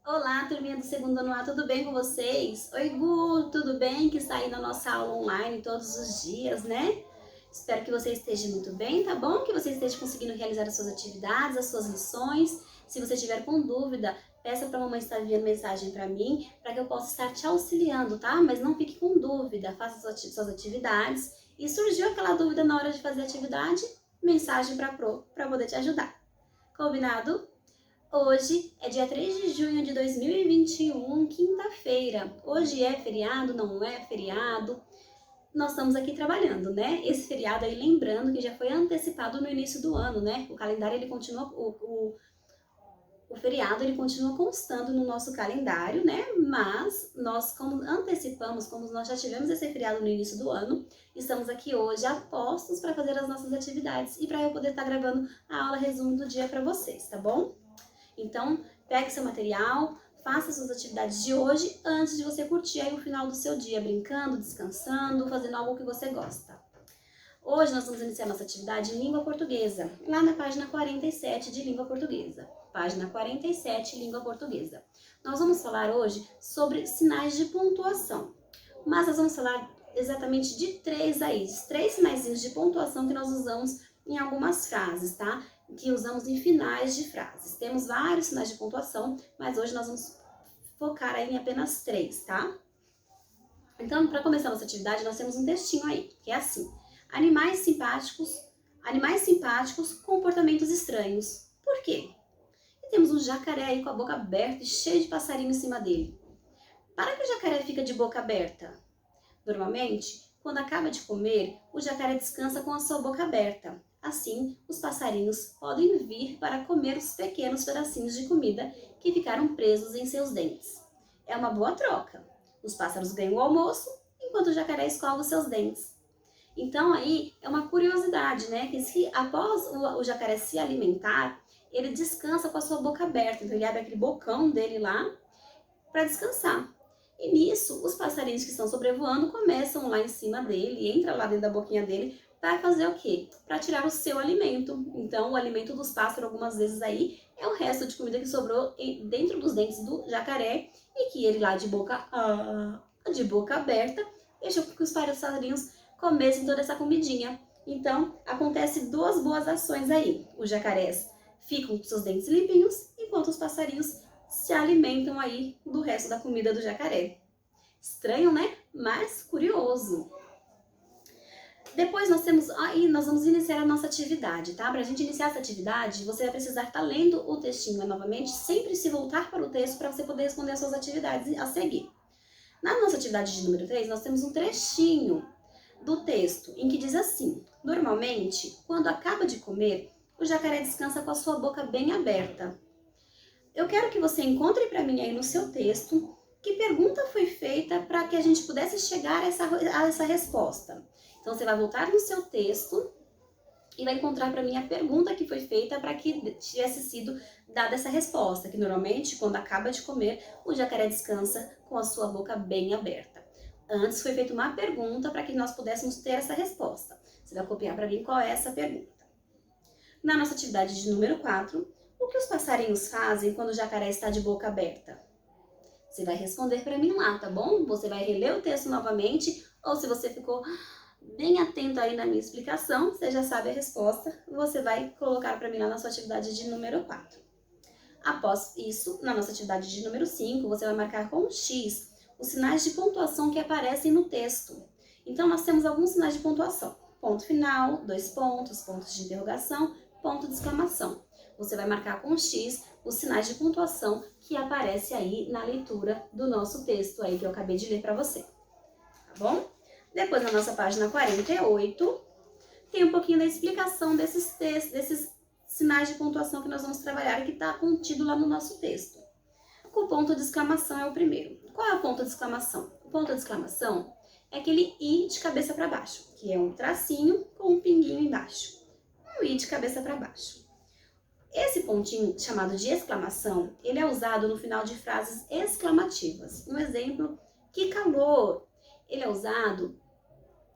Olá, turminha do segundo ano A, tudo bem com vocês? Oi, Gu, tudo bem? Que está aí na nossa aula online todos os dias, né? Espero que você esteja muito bem, tá bom? Que você esteja conseguindo realizar as suas atividades, as suas lições. Se você tiver com dúvida, peça para a mamãe estar enviando mensagem para mim, para que eu possa estar te auxiliando, tá? Mas não fique com dúvida, faça suas atividades. E surgiu aquela dúvida na hora de fazer a atividade, mensagem para a Pro, para poder te ajudar. Combinado? Hoje é dia 3 de junho de 2021, quinta-feira. Hoje é feriado, não é feriado? Nós estamos aqui trabalhando, né? Esse feriado aí, lembrando que já foi antecipado no início do ano, né? O calendário, ele continua, o feriado, ele continua constando no nosso calendário, né? Mas nós, como antecipamos, como nós já tivemos esse feriado no início do ano, estamos aqui hoje a postos para fazer as nossas atividades e para eu poder estar gravando a aula resumo do dia para vocês, tá bom? Então, pegue seu material, faça suas atividades de hoje antes de você curtir aí o final do seu dia, brincando, descansando, fazendo algo que você gosta. Hoje nós vamos iniciar nossa atividade em língua portuguesa, lá na página 47 de língua portuguesa. Página 47, língua portuguesa. Nós vamos falar hoje sobre sinais de pontuação, mas nós vamos falar exatamente de três sinaizinhos de pontuação que nós usamos em algumas frases, tá? Que usamos em finais de frases. Temos vários sinais de pontuação, mas hoje nós vamos focar aí em apenas 3, tá? Então, para começar nossa atividade, nós temos um textinho aí, que é assim: animais simpáticos, comportamentos estranhos. Por quê? E temos um jacaré aí com a boca aberta e cheio de passarinho em cima dele. Para que o jacaré fica de boca aberta? Normalmente, quando acaba de comer, o jacaré descansa com a sua boca aberta. Assim, os passarinhos podem vir para comer os pequenos pedacinhos de comida que ficaram presos em seus dentes. É uma boa troca. Os pássaros ganham o almoço, enquanto o jacaré escova os seus dentes. Então aí é uma curiosidade, né? Que se após o jacaré se alimentar, ele descansa com a sua boca aberta. Então ele abre aquele bocão dele lá para descansar. E nisso, os passarinhos que estão sobrevoando começam lá em cima dele, entra lá dentro da boquinha dele para fazer o quê? Para tirar o seu alimento. Então, o alimento dos pássaros, algumas vezes aí, é o resto de comida que sobrou dentro dos dentes do jacaré e que ele lá de boca aberta deixou que os passarinhos comessem toda essa comidinha. Então, acontece duas boas ações aí. Os jacarés ficam com seus dentes limpinhos, enquanto os passarinhos se alimentam aí do resto da comida do jacaré. Estranho, né? Mas curioso. Depois nós vamos iniciar a nossa atividade, tá? Para a gente iniciar essa atividade, você vai precisar estar lendo o textinho novamente, sempre se voltar para o texto para você poder responder as suas atividades a seguir. Na nossa atividade de número 3, nós temos um trechinho do texto em que diz assim: normalmente, quando acaba de comer, o jacaré descansa com a sua boca bem aberta. Eu quero que você encontre para mim aí no seu texto que pergunta foi feita para que a gente pudesse chegar a essa resposta. Então você vai voltar no seu texto e vai encontrar para mim a pergunta que foi feita para que tivesse sido dada essa resposta, que normalmente quando acaba de comer, o jacaré descansa com a sua boca bem aberta. Antes foi feita uma pergunta para que nós pudéssemos ter essa resposta. Você vai copiar para mim qual é essa pergunta. Na nossa atividade de número 4, o que os passarinhos fazem quando o jacaré está de boca aberta? Você vai responder para mim lá, tá bom? Você vai reler o texto novamente, ou se você ficou bem atento aí na minha explicação, você já sabe a resposta, você vai colocar para mim lá na sua atividade de número 4. Após isso, na nossa atividade de número 5, você vai marcar com um X os sinais de pontuação que aparecem no texto. Então, nós temos alguns sinais de pontuação. Ponto final, dois pontos, pontos de interrogação, ponto de exclamação. Você vai marcar com um X os sinais de pontuação que aparecem aí na leitura do nosso texto aí que eu acabei de ler para você. Tá bom? Depois, na nossa página 48, tem um pouquinho da explicação desses sinais de pontuação que nós vamos trabalhar e que está contido lá no nosso texto. O ponto de exclamação é o primeiro. Qual é o ponto de exclamação? O ponto de exclamação é aquele I de cabeça para baixo, que é um tracinho com um pinguinho embaixo. Um I de cabeça para baixo. Esse pontinho, chamado de exclamação, ele é usado no final de frases exclamativas. Um exemplo, que calor! Ele é usado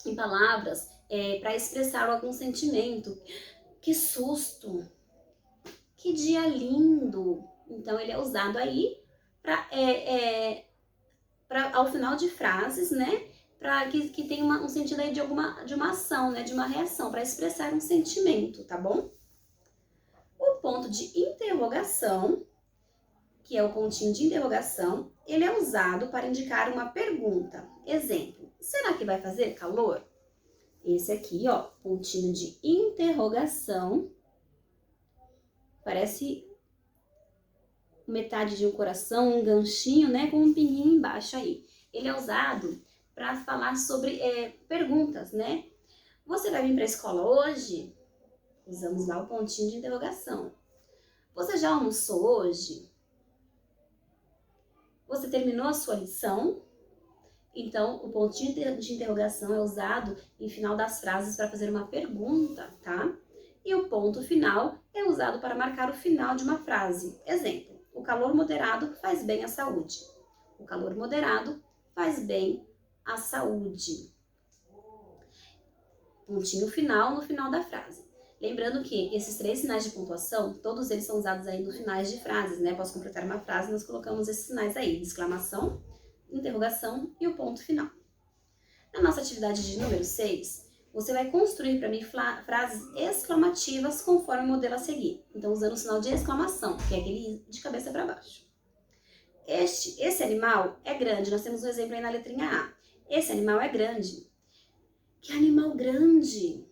em palavras para expressar algum sentimento. Que susto! Que dia lindo! Então, ele é usado aí ao final de frases, né? Para que tenha um sentido aí de uma ação, né? De uma reação, para expressar um sentimento, tá bom? O ponto de interrogação, que é o pontinho de interrogação, ele é usado para indicar uma pergunta. Exemplo, será que vai fazer calor? Esse aqui, ó, pontinho de interrogação, parece metade de um coração, um ganchinho, né, com um pininho embaixo aí. Ele é usado para falar sobre perguntas, né? Você vai vir para a escola hoje? Usamos lá o pontinho de interrogação. Você já almoçou hoje? Você terminou a sua lição? Então, o pontinho de interrogação é usado em final das frases para fazer uma pergunta, tá? E o ponto final é usado para marcar o final de uma frase. Exemplo, o calor moderado faz bem à saúde. O calor moderado faz bem à saúde. Pontinho final no final da frase. Lembrando que esses 3 sinais de pontuação, todos eles são usados aí nos finais de frases, né? Após completar uma frase, nós colocamos esses sinais aí, de exclamação, interrogação e o ponto final. Na nossa atividade de número 6, você vai construir para mim frases exclamativas conforme o modelo a seguir. Então, usando o sinal de exclamação, que é aquele de cabeça para baixo. Esse animal é grande. Nós temos um exemplo aí na letrinha A. Esse animal é grande. Que animal grande!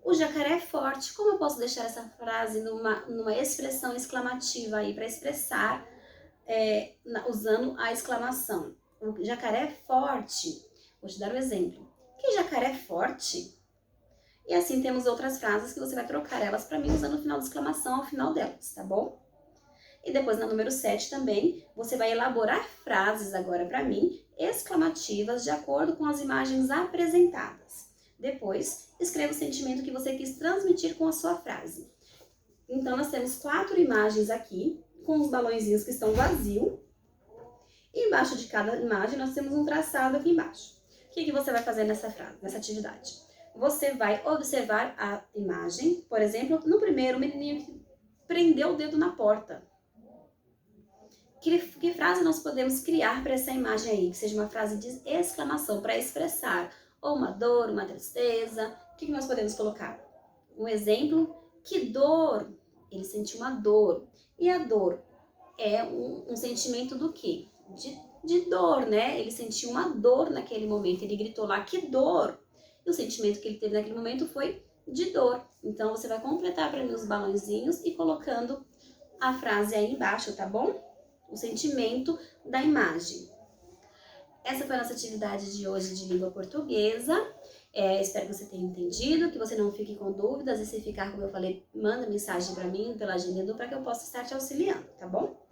O jacaré é forte. Como eu posso deixar essa frase numa expressão exclamativa aí para expressar usando a exclamação? O jacaré é forte. Vou te dar um exemplo. Que jacaré é forte? E assim temos outras frases que você vai trocar elas para mim usando o final de exclamação ao final delas, tá bom? E depois na número 7 também, você vai elaborar frases agora para mim, exclamativas, de acordo com as imagens apresentadas. Depois, escreva o sentimento que você quis transmitir com a sua frase. Então, nós temos 4 imagens aqui, com os balõezinhos que estão vazios. E embaixo de cada imagem, nós temos um traçado aqui embaixo. O que você vai fazer nessa frase, nessa atividade? Você vai observar a imagem, por exemplo, no primeiro, o menininho que prendeu o dedo na porta. Que frase nós podemos criar para essa imagem aí? Que seja uma frase de exclamação, para expressar ou uma dor, uma tristeza. O que nós podemos colocar? Um exemplo, que dor! Ele sentiu uma dor. E a dor é um sentimento do quê? De dor, né? Ele sentiu uma dor naquele momento. Ele gritou lá, que dor! E o sentimento que ele teve naquele momento foi de dor. Então, você vai completar para mim os balãozinhos e colocando a frase aí embaixo, tá bom? O sentimento da imagem. Essa foi a nossa atividade de hoje de língua portuguesa. Espero que você tenha entendido, que você não fique com dúvidas. E se ficar, como eu falei, manda mensagem para mim pela agenda para que eu possa estar te auxiliando, tá bom?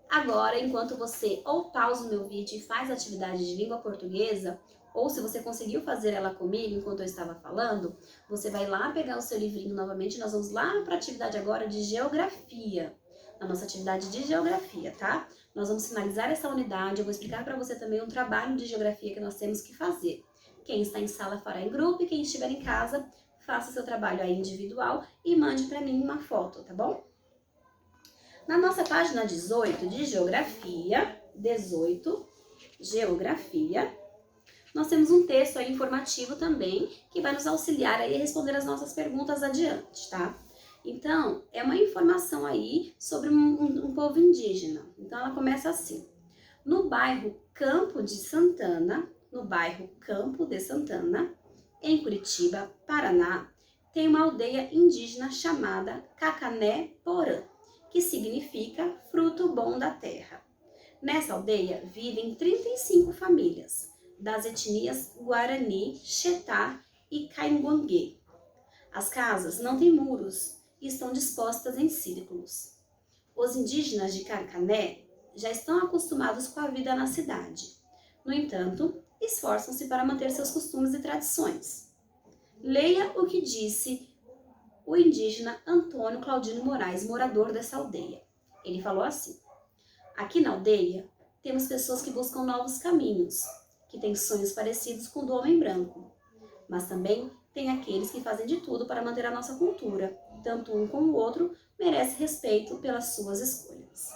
Agora, enquanto você ou pausa o meu vídeo e faz a atividade de língua portuguesa, ou se você conseguiu fazer ela comigo enquanto eu estava falando, você vai lá pegar o seu livrinho novamente. Nós vamos lá para a atividade agora de geografia. Na nossa atividade de geografia, tá? Nós vamos finalizar essa unidade, eu vou explicar para você também um trabalho de geografia que nós temos que fazer. Quem está em sala fará em grupo e quem estiver em casa, faça seu trabalho aí individual e mande para mim uma foto, tá bom? Na nossa página 18 de geografia, nós temos um texto aí informativo também que vai nos auxiliar aí a responder as nossas perguntas adiante, tá? Então, é uma informação aí sobre um povo indígena. Então, ela começa assim. No bairro Campo de Santana, em Curitiba, Paraná, tem uma aldeia indígena chamada Cacané Porã, que significa fruto bom da terra. Nessa aldeia vivem 35 famílias, das etnias Guarani, Xetá e Cainguangue. As casas não têm muros e estão dispostas em círculos. Os indígenas de Cacané já estão acostumados com a vida na cidade. No entanto, esforçam-se para manter seus costumes e tradições. Leia o que disse o indígena Antônio Claudino Moraes, morador dessa aldeia. Ele falou assim: aqui na aldeia temos pessoas que buscam novos caminhos, que têm sonhos parecidos com o do homem branco, mas também tem aqueles que fazem de tudo para manter a nossa cultura. Tanto um como o outro merece respeito pelas suas escolhas.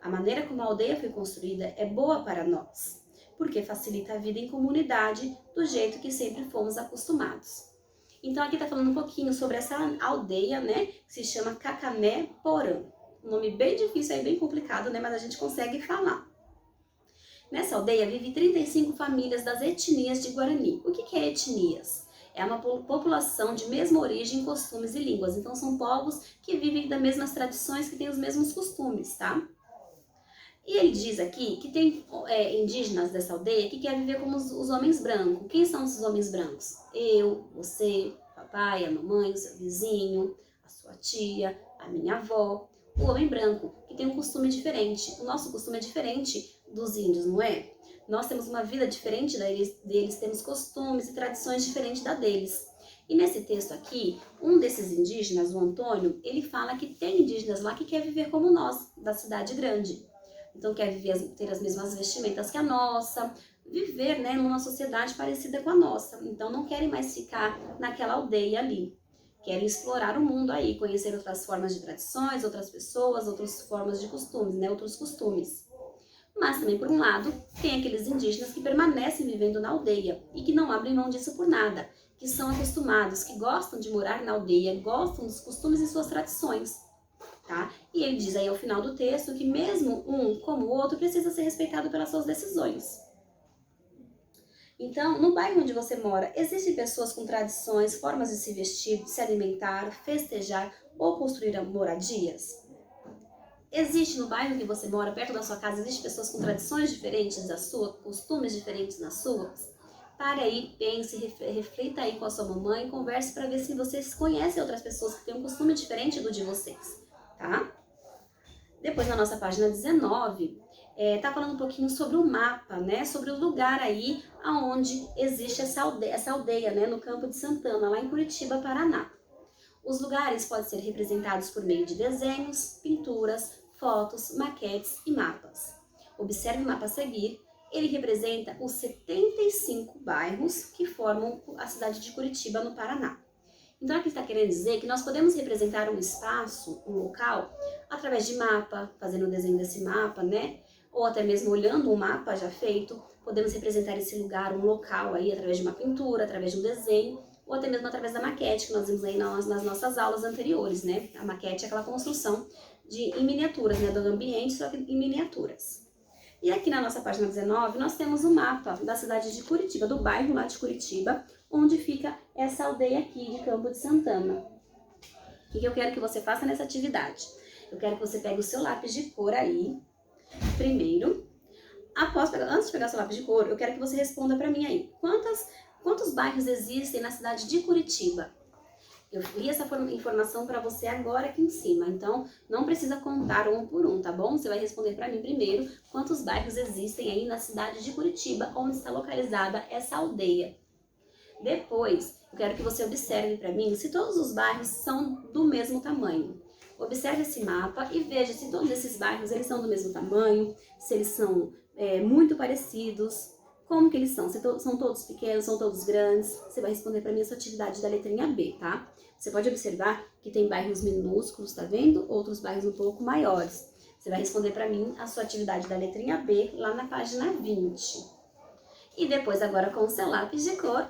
A maneira como a aldeia foi construída é boa para nós, porque facilita a vida em comunidade do jeito que sempre fomos acostumados. Então aqui está falando um pouquinho sobre essa aldeia, né, que se chama Cacané Porã. Um nome bem difícil aí, bem complicado, né, mas a gente consegue falar. Nessa aldeia vive 35 famílias das etnias de Guarani. O que é etnias? É uma população de mesma origem, costumes e línguas. Então são povos que vivem das mesmas tradições, que têm os mesmos costumes, tá? E ele diz aqui que tem indígenas dessa aldeia que querem viver como os homens brancos. Quem são esses homens brancos? Eu, você, papai, a mamãe, o seu vizinho, a sua tia, a minha avó. O homem branco, que tem um costume diferente. O nosso costume é diferente dos índios, não é? Nós temos uma vida diferente deles, temos costumes e tradições diferentes da deles. E nesse texto aqui, um desses indígenas, o Antônio, ele fala que tem indígenas lá que quer viver como nós, da cidade grande. Então quer viver, ter as mesmas vestimentas que a nossa, viver, né, numa sociedade parecida com a nossa. Então não querem mais ficar naquela aldeia ali. Querem explorar o mundo aí, conhecer outras formas de tradições, outras pessoas, outras formas de costumes, né, outros costumes. Mas também, por um lado, tem aqueles indígenas que permanecem vivendo na aldeia e que não abrem mão disso por nada, que são acostumados, que gostam de morar na aldeia, gostam dos costumes e suas tradições. Tá? E ele diz aí ao final do texto que mesmo um como o outro precisa ser respeitado pelas suas decisões. Então, no bairro onde você mora, existem pessoas com tradições, formas de se vestir, de se alimentar, festejar ou construir moradias? Existe no bairro que você mora, perto da sua casa, existem pessoas com tradições diferentes da sua, costumes diferentes das suas? Pare aí, pense, reflita aí com a sua mamãe e converse para ver se vocês conhecem outras pessoas que têm um costume diferente do de vocês, tá? Depois, na nossa página 19, tá falando um pouquinho sobre o mapa, né? Sobre o lugar aí aonde existe essa aldeia, né? No Campo de Santana, lá em Curitiba, Paraná. Os lugares podem ser representados por meio de desenhos, pinturas, fotos, maquetes e mapas. Observe o mapa a seguir. Ele representa os 75 bairros que formam a cidade de Curitiba, no Paraná. Então aqui está querendo dizer que nós podemos representar um espaço, um local, através de mapa, fazendo o desenho desse mapa, né? Ou até mesmo olhando um mapa já feito, podemos representar esse lugar, um local aí, através de uma pintura, através de um desenho, ou até mesmo através da maquete, que nós vimos aí nas nossas aulas anteriores, né? A maquete é aquela construção em miniaturas, né? Do ambiente, só que em miniaturas. E aqui na nossa página 19, nós temos o mapa da cidade de Curitiba, do bairro lá de Curitiba, onde fica essa aldeia aqui de Campo de Santana. O que eu quero que você faça nessa atividade? Eu quero que você pegue o seu lápis de cor aí, primeiro. Antes de pegar o seu lápis de cor, eu quero que você responda para mim aí. Quantos bairros existem na cidade de Curitiba? Eu li essa informação para você agora aqui em cima, então não precisa contar um por um, tá bom? Você vai responder para mim primeiro quantos bairros existem aí na cidade de Curitiba, onde está localizada essa aldeia. Depois, eu quero que você observe para mim se todos os bairros são do mesmo tamanho. Observe esse mapa e veja se todos esses bairros eles são do mesmo tamanho, se eles são muito parecidos, como que eles são, se são todos pequenos, são todos grandes. Você vai responder para mim essa atividade da letrinha B, tá? Você pode observar que tem bairros minúsculos, tá vendo? Outros bairros um pouco maiores. Você vai responder para mim a sua atividade da letrinha B lá na página 20. E depois, agora com o seu lápis de cor,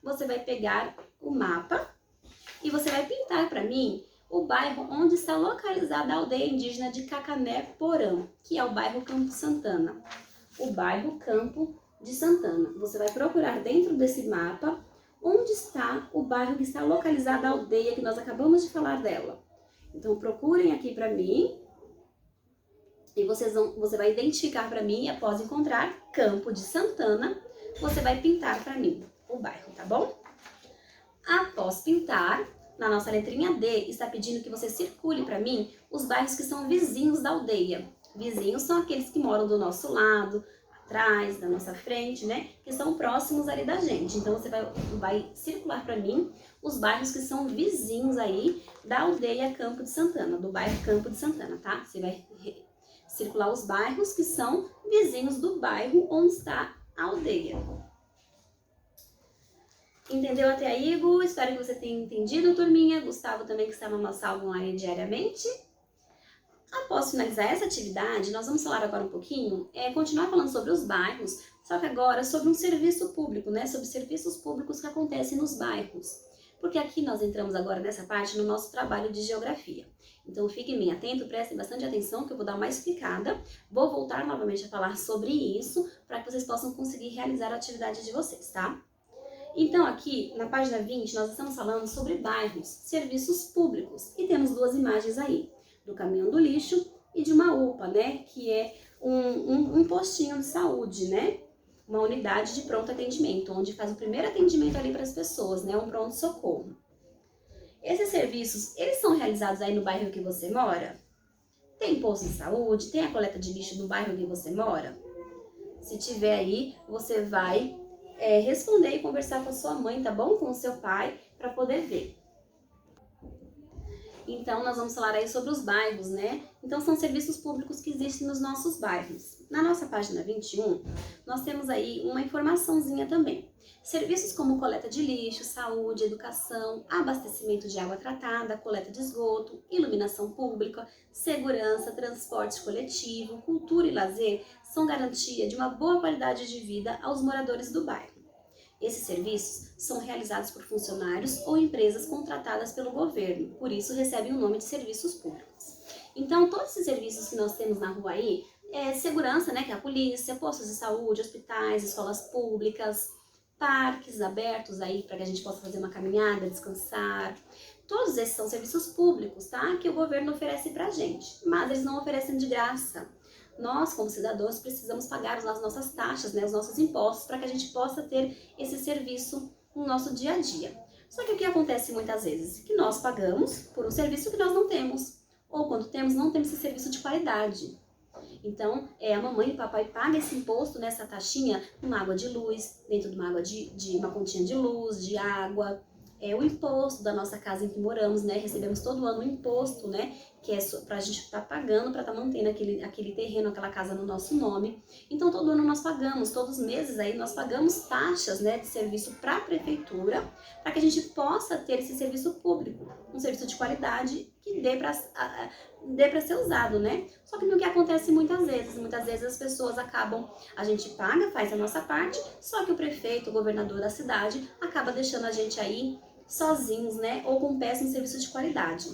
você vai pegar o mapa e você vai pintar para mim o bairro onde está localizada a aldeia indígena de Cacané Porã, que é o bairro Campo Santana. O bairro Campo de Santana. Você vai procurar dentro desse mapa onde está o bairro que está localizada a aldeia que nós acabamos de falar dela. Então procurem aqui para mim e você vai identificar para mim, e após encontrar Campo de Santana, você vai pintar para mim o bairro, tá bom? Após pintar, na nossa letrinha D, está pedindo que você circule para mim os bairros que são vizinhos da aldeia. Vizinhos são aqueles que moram do nosso lado, atrás, da nossa frente, né? Que são próximos ali da gente. Então você vai circular para mim os bairros que são vizinhos aí da aldeia Campo de Santana, do bairro Campo de Santana, tá? Você vai circular os bairros que são vizinhos do bairro onde está a aldeia. Entendeu até aí, Gu? Espero que você tenha entendido, turminha. Gustavo também, que está na nossa aula online diariamente. Após finalizar essa atividade, nós vamos falar agora um pouquinho, continuar falando sobre os bairros, só que agora sobre um serviço público, né? Sobre serviços públicos que acontecem nos bairros. Porque aqui nós entramos agora nessa parte no nosso trabalho de geografia. Então fiquem bem atentos, prestem bastante atenção que eu vou dar uma explicada. Vou voltar novamente a falar sobre isso para que vocês possam conseguir realizar a atividade de vocês, tá? Então aqui na página 20 nós estamos falando sobre bairros, serviços públicos e temos duas imagens aí, do caminhão do lixo e de uma UPA, né, que é um postinho de saúde, né, uma unidade de pronto atendimento, onde faz o primeiro atendimento ali para as pessoas, né, um pronto-socorro. Esses serviços, eles são realizados aí no bairro que você mora? Tem posto de saúde? Tem a coleta de lixo no bairro que você mora? Se tiver aí, você vai responder e conversar com a sua mãe, tá bom? Com o seu pai, para poder ver. Então, nós vamos falar aí sobre os bairros, né? Então, são serviços públicos que existem nos nossos bairros. Na nossa página 21, nós temos aí uma informaçãozinha também. Serviços como coleta de lixo, saúde, educação, abastecimento de água tratada, coleta de esgoto, iluminação pública, segurança, transporte coletivo, cultura e lazer são garantia de uma boa qualidade de vida aos moradores do bairro. Esses serviços são realizados por funcionários ou empresas contratadas pelo governo, por isso recebem o nome de serviços públicos. Então, todos esses serviços que nós temos na rua aí, segurança, né, que é a polícia, postos de saúde, hospitais, escolas públicas, parques abertos aí para que a gente possa fazer uma caminhada, descansar. Todos esses são serviços públicos, tá? Que o governo oferece pra gente, mas eles não oferecem de graça. Nós, como cidadãos, precisamos pagar as nossas taxas, né, os nossos impostos, para que a gente possa ter esse serviço no nosso dia a dia. Só que o que acontece muitas vezes? Que nós pagamos por um serviço que nós não temos, ou quando temos, não temos esse serviço de qualidade. Então, a mamãe e o papai pagam esse imposto, nessa taxinha, numa água de luz, dentro de uma água de uma continha de luz, de água, o imposto da nossa casa em que moramos, né? Recebemos todo ano um imposto, né? Que é pra gente estar pagando, para estar mantendo aquele terreno, aquela casa no nosso nome. Então, todo ano nós pagamos, todos os meses aí nós pagamos taxas, né, de serviço para a prefeitura, para que a gente possa ter esse serviço público, um serviço de qualidade que dê para ser usado, né? Só que o que acontece muitas vezes as pessoas acabam, a gente paga, faz a nossa parte, só que o prefeito, o governador da cidade, acaba deixando a gente aí sozinhos, né? Ou com um péssimo serviço de qualidade.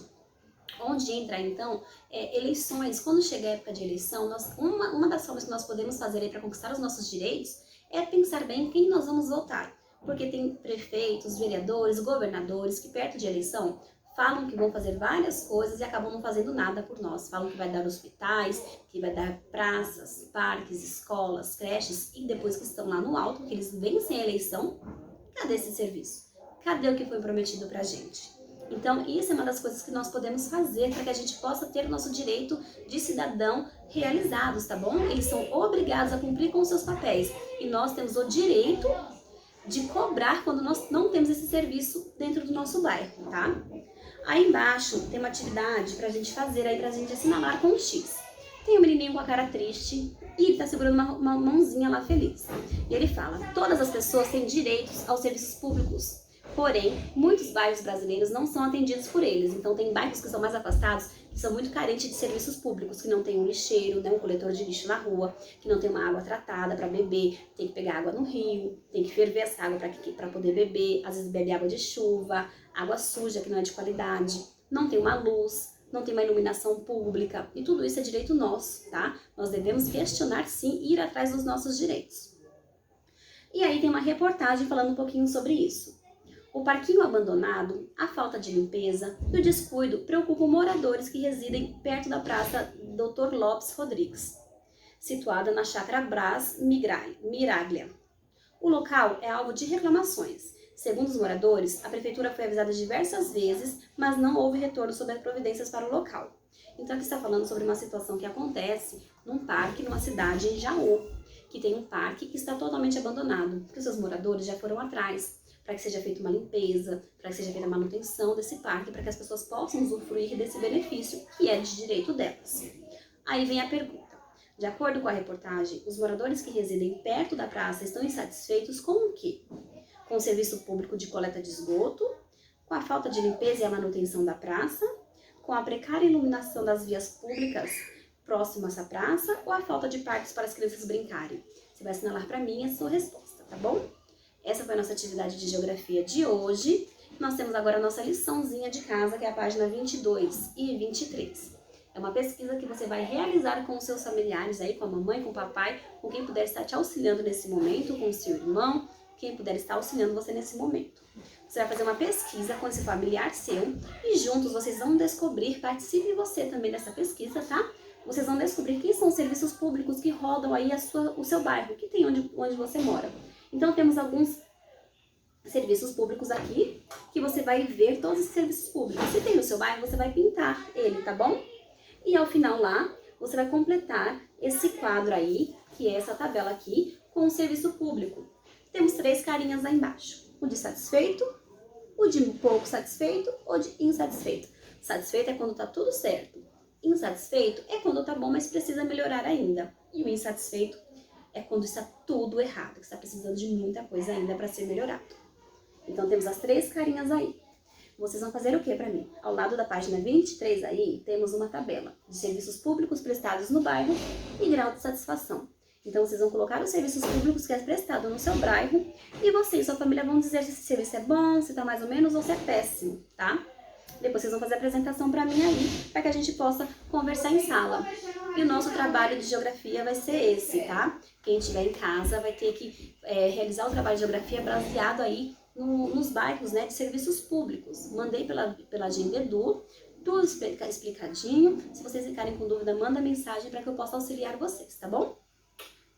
Onde entra, então, eleições. Quando chega a época de eleição, uma das formas que nós podemos fazer aí para conquistar os nossos direitos é pensar bem quem nós vamos votar. Porque tem prefeitos, vereadores, governadores que perto de eleição falam que vão fazer várias coisas e acabam não fazendo nada por nós. Falam que vai dar hospitais, que vai dar praças, parques, escolas, creches, e depois que estão lá no alto, que eles vencem a eleição, cadê esse serviço? Cadê o que foi prometido pra gente? Então, isso é uma das coisas que nós podemos fazer para que a gente possa ter o nosso direito de cidadão realizados, tá bom? Eles são obrigados a cumprir com os seus papéis. E nós temos o direito de cobrar quando nós não temos esse serviço dentro do nosso bairro, tá? Aí embaixo tem uma atividade pra gente fazer aí, pra gente assinalar com um X. Tem um menininho com a cara triste e ele tá segurando uma mãozinha lá feliz. E ele fala: todas as pessoas têm direitos aos serviços públicos. Porém, muitos bairros brasileiros não são atendidos por eles. Então, tem bairros que são mais afastados, que são muito carentes de serviços públicos, que não tem um lixeiro, né, um coletor de lixo na rua, que não tem uma água tratada para beber, tem que pegar água no rio, tem que ferver essa água para poder beber, às vezes bebe água de chuva, água suja que não é de qualidade, não tem uma luz, não tem uma iluminação pública, e tudo isso é direito nosso, tá? Nós devemos questionar sim e ir atrás dos nossos direitos. E aí tem uma reportagem falando um pouquinho sobre isso. O parquinho abandonado, a falta de limpeza e o descuido preocupam moradores que residem perto da Praça Dr. Lopes Rodrigues, situada na Chácara Brás Miraglia. O local é alvo de reclamações. Segundo os moradores, a prefeitura foi avisada diversas vezes, mas não houve retorno sobre as providências para o local. Então aqui está falando sobre uma situação que acontece num parque, numa cidade em Jaú, que tem um parque que está totalmente abandonado, porque os seus moradores já foram atrás para que seja feita uma limpeza, para que seja feita a manutenção desse parque, para que as pessoas possam usufruir desse benefício que é de direito delas. Aí vem a pergunta. De acordo com a reportagem, os moradores que residem perto da praça estão insatisfeitos com o quê? Com o serviço público de coleta de esgoto, com a falta de limpeza e a manutenção da praça, com a precária iluminação das vias públicas próximas à praça ou a falta de parques para as crianças brincarem? Você vai assinalar para mim a sua resposta, tá bom? Essa foi a nossa atividade de geografia de hoje. Nós temos agora a nossa liçãozinha de casa, que é a página 22 e 23. É uma pesquisa que você vai realizar com os seus familiares aí, com a mamãe, com o papai, com quem puder estar te auxiliando nesse momento, com o seu irmão, quem puder estar auxiliando você nesse momento. Você vai fazer uma pesquisa com esse familiar seu e juntos vocês vão descobrir, participe você também dessa pesquisa, tá? Vocês vão descobrir quem são os serviços públicos que rodam aí o seu bairro, que tem onde você mora. Então temos alguns serviços públicos aqui, que você vai ver todos os serviços públicos. Se tem no seu bairro, você vai pintar ele, tá bom? E ao final lá, você vai completar esse quadro aí, que é essa tabela aqui, com o serviço público. Temos 3 carinhas lá embaixo. O de satisfeito, o de pouco satisfeito ou de insatisfeito. Satisfeito é quando tá tudo certo. Insatisfeito é quando tá bom, mas precisa melhorar ainda. E o insatisfeito é quando está tudo errado, que está precisando de muita coisa ainda para ser melhorado. Então temos as 3 carinhas aí. Vocês vão fazer o que para mim? Ao lado da página 23 aí, temos uma tabela de serviços públicos prestados no bairro e grau de satisfação. Então vocês vão colocar os serviços públicos que é prestado no seu bairro e você e sua família vão dizer se esse serviço é bom, se tá mais ou menos ou se é péssimo, tá? Depois vocês vão fazer a apresentação para mim aí, para que a gente possa conversar em sala. E o nosso trabalho de geografia vai ser esse, tá? Quem estiver em casa vai ter que realizar o trabalho de geografia baseado aí nos bairros, né, de serviços públicos. Mandei pela agenda Edu, tudo explicadinho. Se vocês ficarem com dúvida, manda mensagem para que eu possa auxiliar vocês, tá bom?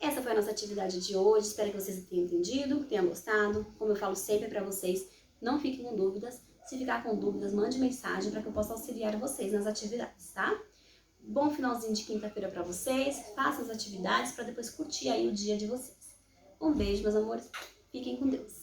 Essa foi a nossa atividade de hoje. Espero que vocês tenham entendido, tenham gostado. Como eu falo sempre para vocês, não fiquem com dúvidas. Se ficar com dúvidas, mande mensagem para que eu possa auxiliar vocês nas atividades, tá? Bom finalzinho de quinta-feira para vocês. Façam as atividades para depois curtir aí o dia de vocês. Um beijo, meus amores. Fiquem com Deus.